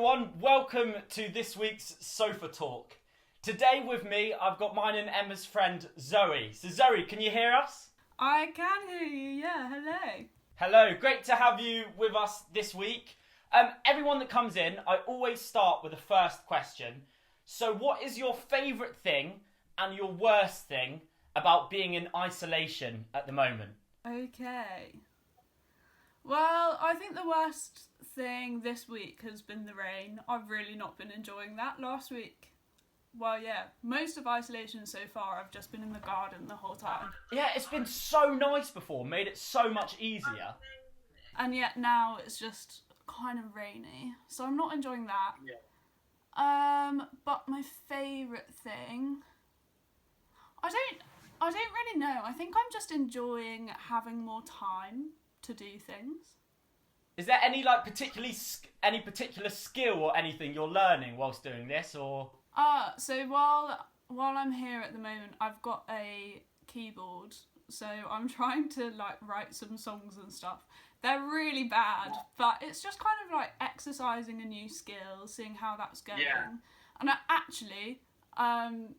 everyone, welcome to this week's Sofa Talk. Today with me, I've got mine and Emma's friend Zoe. So Zoe, can you hear us? I can hear you, yeah, hello. Hello, great to have you with us this week. Everyone that comes in, I always start with the first question. So what is your favourite thing and your worst thing about being in isolation at the moment? Okay. Well, I think the worst thing this week has been the rain. I've really not been enjoying that. Last week, well, yeah, most of isolation so far, I've just been in the garden the whole time. Yeah, it's been so nice before, made it so much easier. And yet now it's just kind of rainy, so I'm not enjoying that. Yeah. But my favourite thing, I don't really know. I think I'm just enjoying having more time to do things. Is there any any particular skill or anything you're learning whilst doing this, or? So while I'm here at the moment, I've got a keyboard, so I'm trying to write some songs and stuff. They're really bad, but it's just kind of like exercising a new skill, seeing how that's going. Yeah. And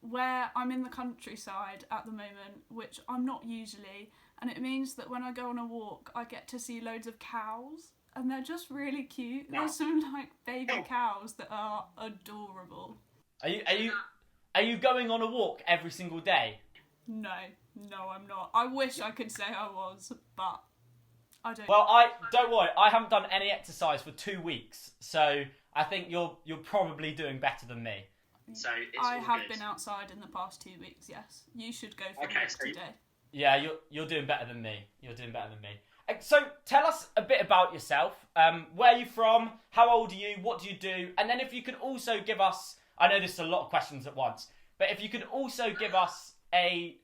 where I'm in the countryside at the moment, which I'm not usually, and it means that when I go on a walk, I get to see loads of cows, and they're just really cute. No. There's some baby cows that are adorable. Are you going on a walk every single day? No, I'm not. I wish I could say I was, but I don't. Well, don't worry. I haven't done any exercise for 2 weeks, so I think you're probably doing better than me. So I have been outside in the past 2 weeks. Yes, you should go for a walk today. Yeah, you're doing better than me. You're doing better than me. So tell us a bit about yourself. Where are you from? How old are you? What do you do? And then if you could also give us, I know this is a lot of questions at once, but if you could also give us a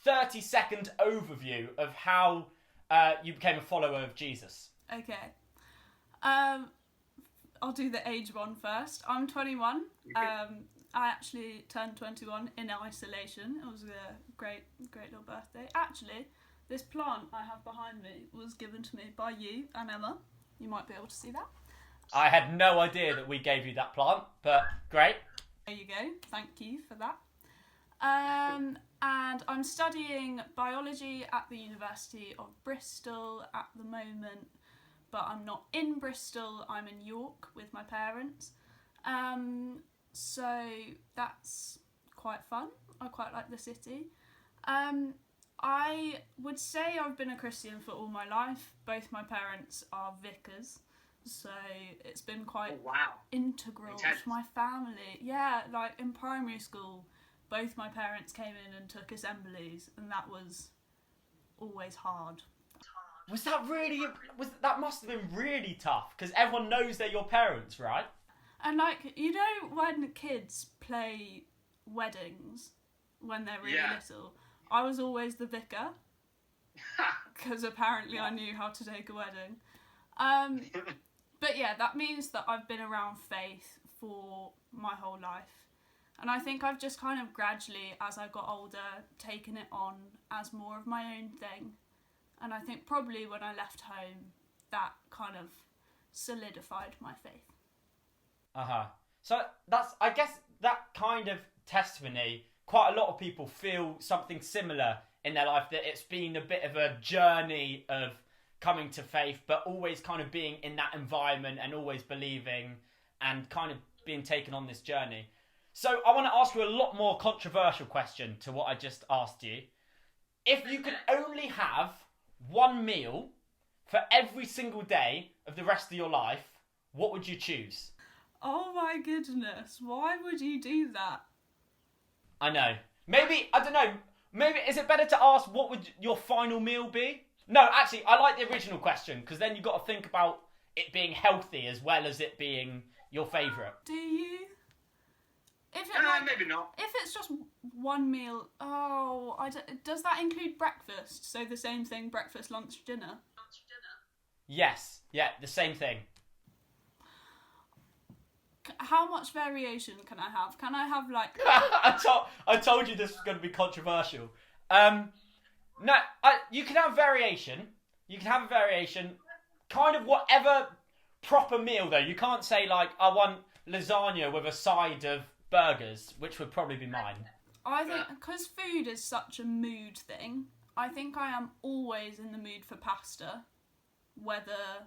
30-second overview of how you became a follower of Jesus. Okay. I'll do the age one first. I'm 21. I actually turned 21 in isolation. It was a great little birthday. Actually, this plant I have behind me was given to me by you and Emma. You might be able to see that. I had no idea that we gave you that plant, but great. There you go. Thank you for that. And I'm studying biology at the University of Bristol at the moment, but I'm not in Bristol. I'm in York with my parents. So that's quite fun. I quite like the city. I would say I've been a Christian for all my life. Both my parents are vicars, so it's been quite integral to my family. Yeah, in primary school, both my parents came in and took assemblies, and that was always hard. That must have been really tough, because everyone knows they're your parents, right? And when kids play weddings when they're really little, I was always the vicar, because apparently I knew how to take a wedding. But yeah, that means that I've been around faith for my whole life. And I think I've just kind of gradually, as I got older, taken it on as more of my own thing. And I think probably when I left home, that kind of solidified my faith. So I guess that kind of testimony, quite a lot of people feel something similar in their life, that it's been a bit of a journey of coming to faith, but always kind of being in that environment and always believing and kind of being taken on this journey. So I want to ask you a lot more controversial question to what I just asked you. If you could only have one meal for every single day of the rest of your life, what would you choose? Oh my goodness, why would you do that? I know. Maybe, I don't know, maybe is it better to ask what would your final meal be? No, actually, I like the original question, because then you've got to think about it being healthy as well as it being your favourite. Do you? Maybe not. If it's just one meal, does that include breakfast? So the same thing, breakfast, lunch, dinner? Yes, yeah, the same thing. How much variation can I have? Can I have I told you this was going to be controversial. You can have variation. You can have a variation, kind of whatever proper meal though. You can't say like, I want lasagna with a side of burgers, which would probably be mine. I think because food is such a mood thing, I think I am always in the mood for pasta, whether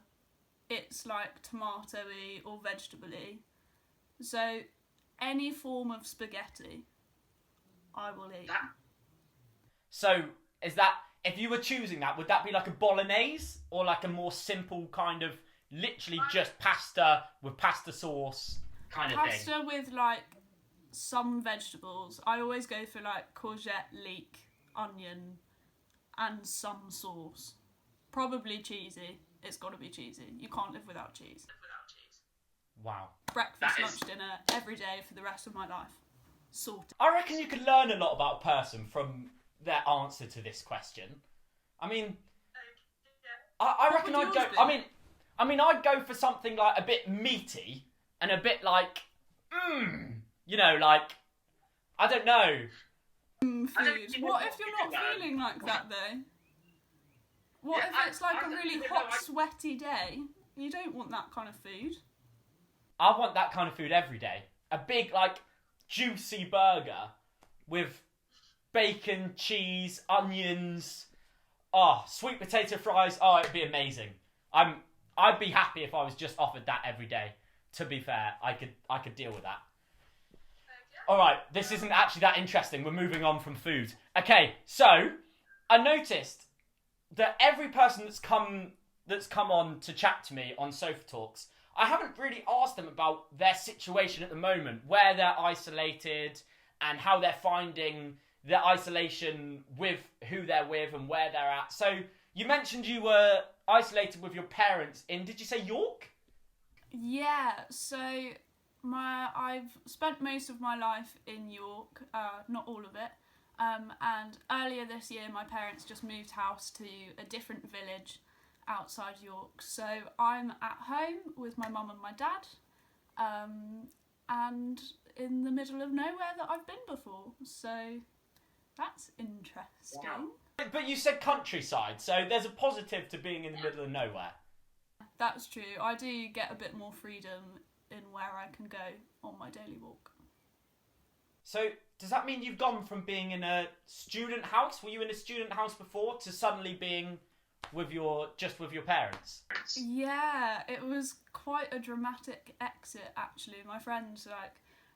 it's like tomato-y or vegetable-y. So any form of spaghetti, I will eat. So is that, if you were choosing that, would that be like a bolognese or like a more simple kind of literally just pasta with pasta sauce kind of thing? Pasta with like some vegetables. I always go for like courgette, leek, onion, and some sauce. Probably cheesy. It's got to be cheesy. You can't live without cheese. Wow. Breakfast, lunch, dinner, every day for the rest of my life. Sorted. I reckon you could learn a lot about a person from their answer to this question. I mean, I reckon I'd go. I mean, I'd go for something like a bit meaty and a bit like, you know, like, I don't know. Food. What if you're not feeling like that though? What if it's like a really hot, sweaty day? You don't want that kind of food. I want that kind of food every day. A big, like, juicy burger with bacon, cheese, onions, sweet potato fries. Oh, it'd be amazing. I'd be happy if I was just offered that every day. To be fair, I could deal with that. All right, this isn't actually that interesting. We're moving on from food. Okay, so I noticed that every person that's come on to chat to me on Sofa Talks, I haven't really asked them about their situation at the moment, where they're isolated and how they're finding their isolation with who they're with and where they're at. So you mentioned you were isolated with your parents in, did you say York? Yeah, so I've spent most of my life in York, not all of it. And earlier this year, my parents just moved house to a different village outside York. So I'm at home with my mum and my dad, and in the middle of nowhere that I've been before. So that's interesting. Wow. But you said countryside, so there's a positive to being in the middle of nowhere. That's true. I do get a bit more freedom in where I can go on my daily walk. So does that mean you've gone from being in a student house? Were you in a student house before to suddenly being with your parents? Yeah, it was quite a dramatic exit actually. My friend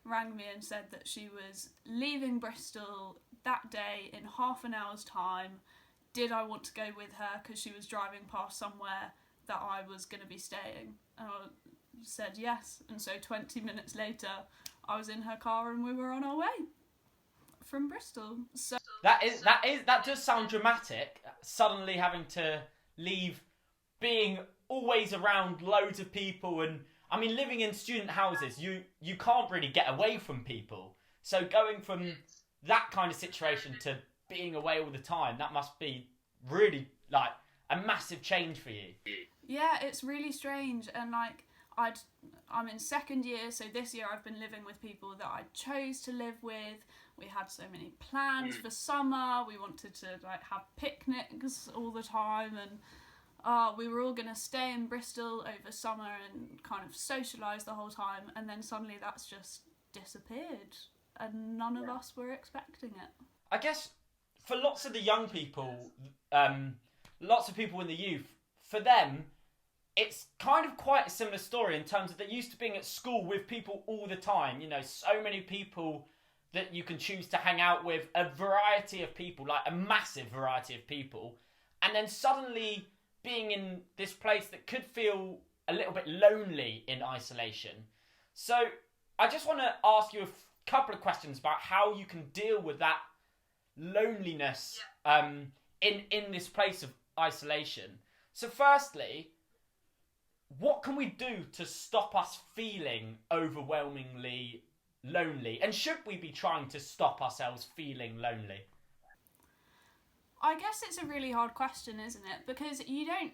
rang me and said that she was leaving Bristol that day in half an hour's time. Did I want to go with her because she was driving past somewhere that I was going to be staying? And I said yes, and so 20 minutes later I was in her car and we were on our way from Bristol. So that does sound dramatic. Suddenly having to leave, being always around loads of people, and I mean living in student houses, you can't really get away from people. So going from that kind of situation to being away all the time, that must be really like a massive change for you. Yeah, it's really strange, and like I'm in second year, so this year I've been living with people that I chose to live with. We had so many plans for summer. We wanted to like have picnics all the time, and we were all going to stay in Bristol over summer and kind of socialise the whole time, and then suddenly that's just disappeared, and none of us were expecting it. I guess for lots of the young people, lots of people in the youth, for them, it's kind of quite a similar story in terms of they're used to being at school with people all the time. You know, so many people that you can choose to hang out with, a variety of people, like a massive variety of people. And then suddenly being in this place that could feel a little bit lonely in isolation. So I just want to ask you a couple of questions about how you can deal with that loneliness in this place of isolation. So firstly, what can we do to stop us feeling overwhelmingly lonely? And should we be trying to stop ourselves feeling lonely? I guess it's a really hard question, isn't it? Because you don't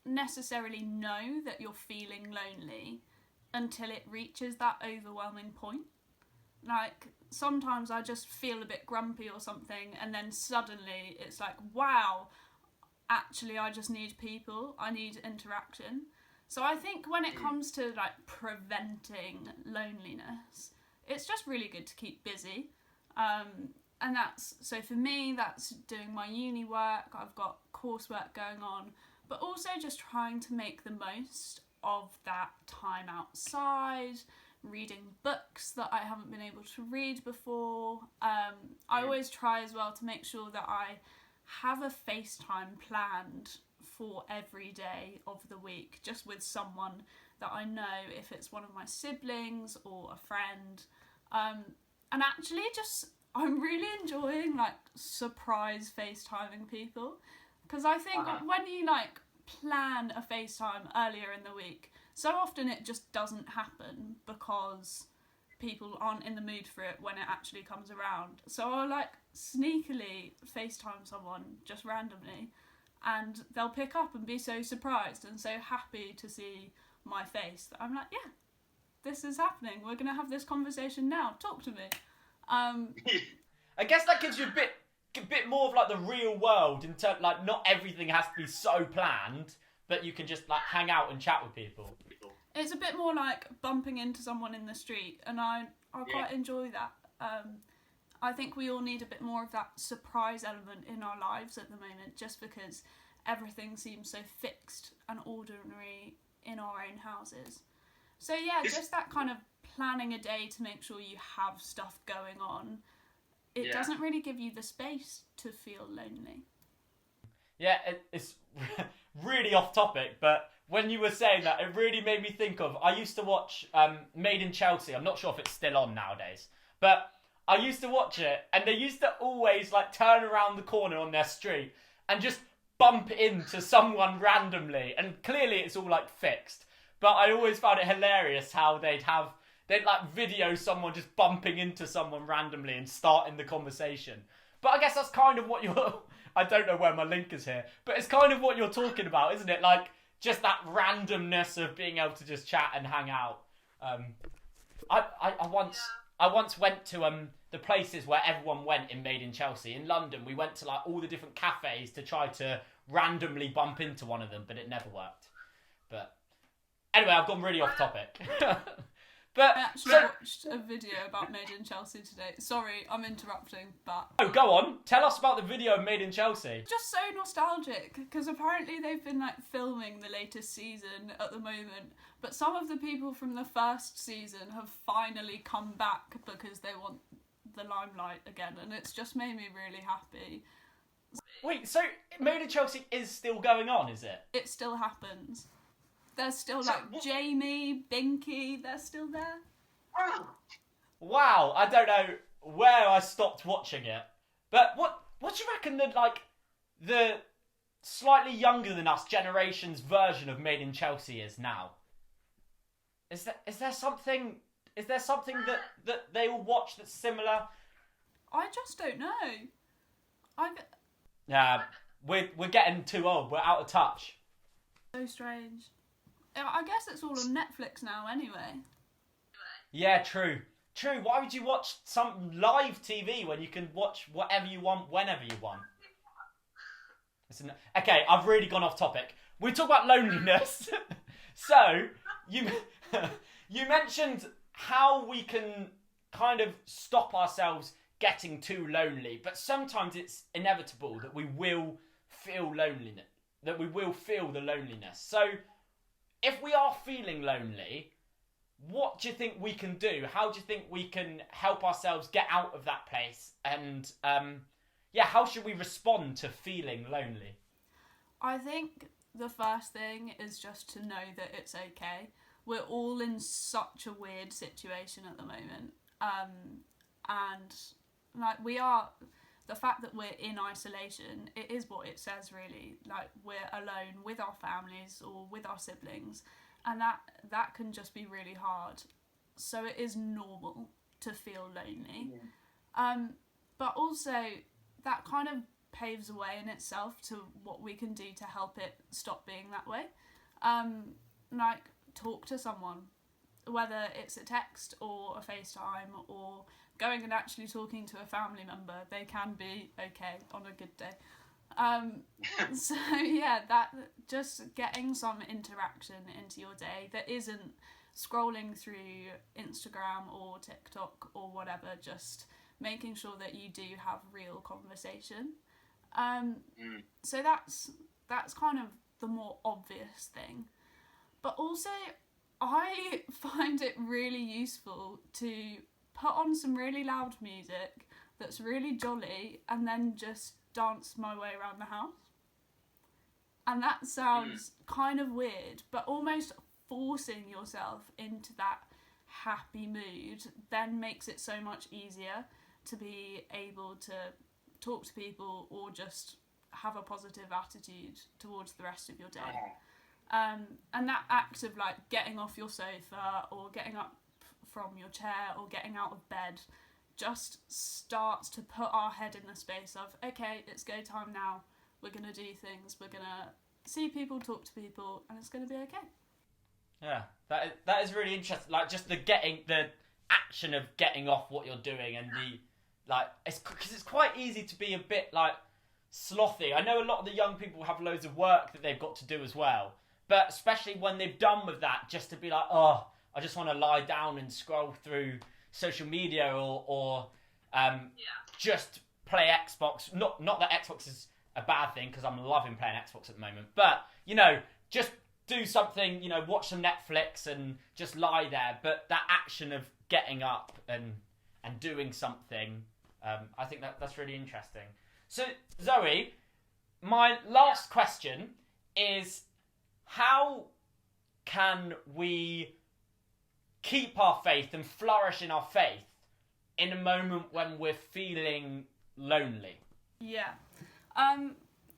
necessarily know that you're feeling lonely until it reaches that overwhelming point. Like, sometimes I just feel a bit grumpy or something, and then suddenly it's like, wow, actually I just need people, I need interaction. So I think when it comes to like preventing loneliness, it's just really good to keep busy. And so for me, that's doing my uni work. I've got coursework going on, but also just trying to make the most of that time outside, reading books that I haven't been able to read before. I always try as well to make sure that I have a FaceTime planned for every day of the week, just with someone that I know, if it's one of my siblings or a friend. And actually I'm really enjoying like surprise FaceTiming people, because I think when you like plan a FaceTime earlier in the week, so often it just doesn't happen because people aren't in the mood for it when it actually comes around. So I'll like sneakily FaceTime someone just randomly, and they'll pick up and be so surprised and so happy to see my face that I'm like, yeah, this is happening. We're going to have this conversation now. Talk to me. I guess that gives you a bit more of like the real world in terms, like not everything has to be so planned, but you can just like hang out and chat with people. It's a bit more like bumping into someone in the street, and I quite enjoy that. I think we all need a bit more of that surprise element in our lives at the moment, just because everything seems so fixed and ordinary in our own houses. So yeah, just that kind of planning a day to make sure you have stuff going on. It doesn't really give you the space to feel lonely. Yeah, it's really off topic, but when you were saying that, it really made me think of, I used to watch Made in Chelsea. I'm not sure if it's still on nowadays, but I used to watch it, and they used to always like turn around the corner on their street and just bump into someone randomly, and clearly it's all like fixed. But I always found it hilarious how they'd like video someone just bumping into someone randomly and starting the conversation. But I guess that's kind of what you're... I don't know where my link is here, but it's kind of what you're talking about, isn't it? Like, just that randomness of being able to just chat and hang out. I once went to the places where everyone went in Made in Chelsea. In London, we went to like all the different cafes to try to randomly bump into one of them, but it never worked. But anyway, I've gone really off topic. But I actually watched a video about Made in Chelsea today. Sorry, I'm interrupting, but... Oh, go on. Tell us about the video of Made in Chelsea. Just so nostalgic, because apparently they've been like filming the latest season at the moment, but some of the people from the first season have finally come back because they want the limelight again, and it's just made me really happy. Wait, so Made in Chelsea is still going on, is it? It still happens. There's still like Jamie, Binky, they're still there. Wow, I don't know where I stopped watching it. But what do you reckon the slightly younger than us generation's version of Made in Chelsea is now? Is there something that they all watch that's similar? I just don't know. Yeah, we're getting too old. We're out of touch. So strange. I guess it's all on Netflix now anyway. Yeah, true. Why would you watch some live TV when you can watch whatever you want, whenever you want? Okay, I've really gone off topic. We talk about loneliness. So, you mentioned how we can kind of stop ourselves getting too lonely, but sometimes it's inevitable that we will feel loneliness, that we will feel the loneliness. So, if we are feeling lonely, what do you think we can do? How do you think we can help ourselves get out of that place? And, how should we respond to feeling lonely? I think the first thing is just to know that it's okay. We're all in such a weird situation at the moment. And, like, the fact that we're in isolation, it is what it says really. Like, we're alone with our families or with our siblings, and that can just be really hard. So it is normal to feel lonely. Yeah. But also that kind of paves a way in itself to what we can do to help it stop being that way. Like, talk to someone, whether it's a text or a FaceTime or going and actually talking to a family member. They can be okay on a good day. So yeah, that just getting some interaction into your day that isn't scrolling through Instagram or TikTok or whatever, just making sure that you do have real conversation. So that's kind of the more obvious thing. But also, I find it really useful to put on some really loud music that's really jolly and then just dance my way around the house. And that sounds kind of weird, but almost forcing yourself into that happy mood then makes it so much easier to be able to talk to people or just have a positive attitude towards the rest of your day. And that act of like getting off your sofa or getting up from your chair or getting out of bed just starts to put our head in the space of, okay, it's go time now, we're going to do things, we're going to see people, talk to people, and it's going to be okay. Yeah, that is really interesting. Like, just the action of getting off what you're doing, and because it's quite easy to be a bit like slothy. I know a lot of the young people have loads of work that they've got to do as well, but especially when they've done with that, just to be like, oh, I just want to lie down and scroll through social media or just play Xbox. Not that Xbox is a bad thing, because I'm loving playing Xbox at the moment, but just do something, watch some Netflix and just lie there. But that action of getting up and doing something, I think that's really interesting. So Zoe, my last question is, how can we keep our faith and flourish in our faith in a moment when we're feeling lonely? Yeah.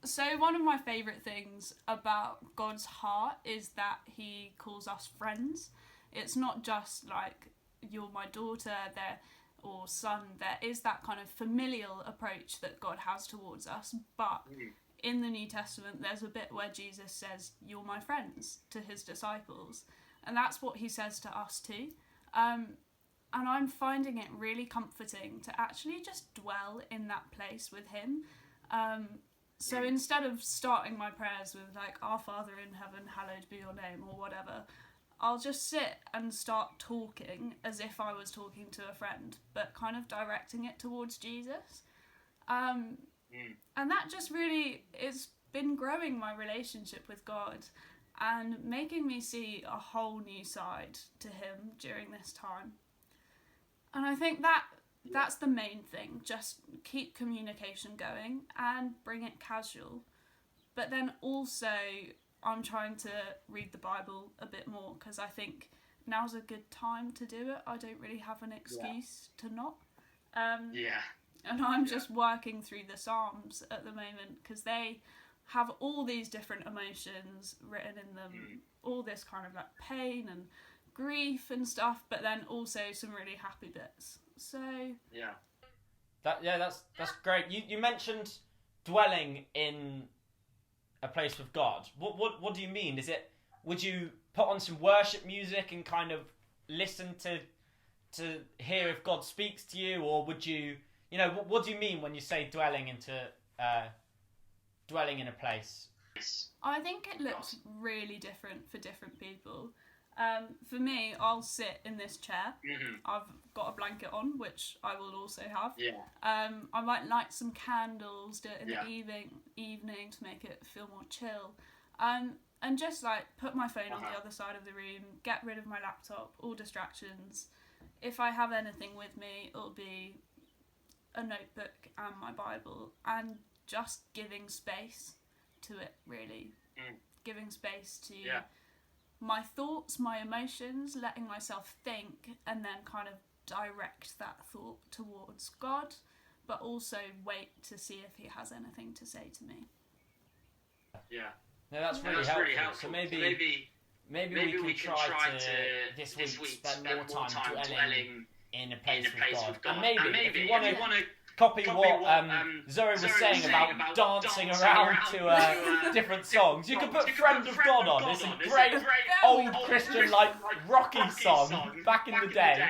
So one of my favourite things about God's heart is that he calls us friends. It's not just like, you're my daughter there or son. There is that kind of familial approach that God has towards us, but in the New Testament there's a bit where Jesus says, you're my friends, to his disciples, and that's what he says to us too. And I'm finding it really comforting to actually just dwell in that place with him. So instead of starting my prayers with like, Our Father in heaven, hallowed be your name, or whatever, I'll just sit and start talking as if I was talking to a friend, but kind of directing it towards Jesus. And that just really, it's been growing my relationship with God and making me see a whole new side to him during this time. And I think that's the main thing. Just keep communication going and bring it casual. But then also, I'm trying to read the Bible a bit more, because I think now's a good time to do it. I don't really have an excuse to not. And I'm just working through the Psalms at the moment, because they have all these different emotions written in them, all this kind of like pain and grief and stuff, but then also some really happy bits. So that's great. You mentioned dwelling in a place with God. What do you mean? Would you put on some worship music and kind of listen to hear if God speaks to you, or would you what do you mean when you say dwelling in a place? I think it looks really different for different people. For me, I'll sit in this chair. I've got a blanket on, which I will also have. I might light some candles, do it in the evening to make it feel more chill. And just like put my phone on the other side of the room, get rid of my laptop, all distractions. If I have anything with me, it'll be a notebook and my Bible, and just giving space to it, really. Giving space to my thoughts, my emotions, letting myself think, and then kind of direct that thought towards God, but also wait to see if he has anything to say to me. No, that's really helpful. So maybe we can try to this week spend more time dwelling in a place with God. And maybe if you want to copy what Zoe was saying about dancing around to different songs, you can put Friend of God on. It's a great old Christian like rocky song back in the day.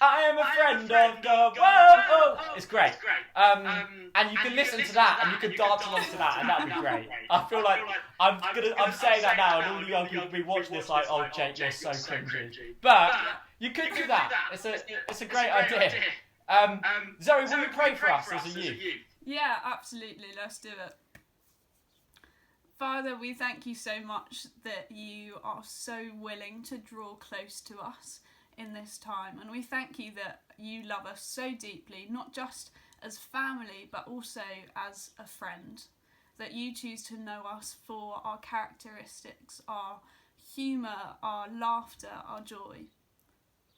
I am a friend of God. Whoa! It's great. And you can listen to that and you can dance along to that, and that'd be great. I feel like I'm saying that now, and all the young people will be watching this like, oh, Jake, you're so cringy. But you could do that. It's a great idea. Zoe, will you pray for us as a youth? Yeah, absolutely. Let's do it. Father, we thank you so much that you are so willing to draw close to us in this time. And we thank you that you love us so deeply, not just as family, but also as a friend. That you choose to know us for our characteristics, our humour, our laughter, our joy.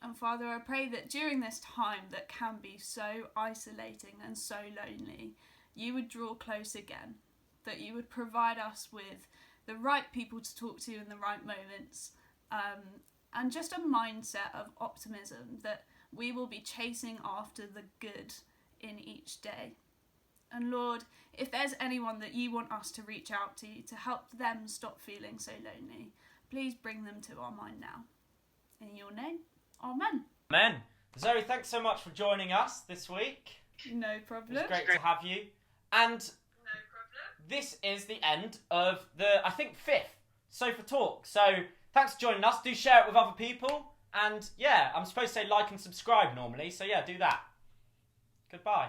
And Father, I pray that during this time that can be so isolating and so lonely, you would draw close again. That you would provide us with the right people to talk to in the right moments, and just a mindset of optimism that we will be chasing after the good in each day. And Lord, if there's anyone that you want us to reach out to help them stop feeling so lonely, please bring them to our mind now. In your name, amen. Amen. Zoe, thanks so much for joining us this week. No problem. It's great to have you. And this is the end of the, I think, 5th Sofa Talk. So thanks for joining us. Do share it with other people. And yeah, I'm supposed to say like and subscribe normally. So yeah, do that. Goodbye.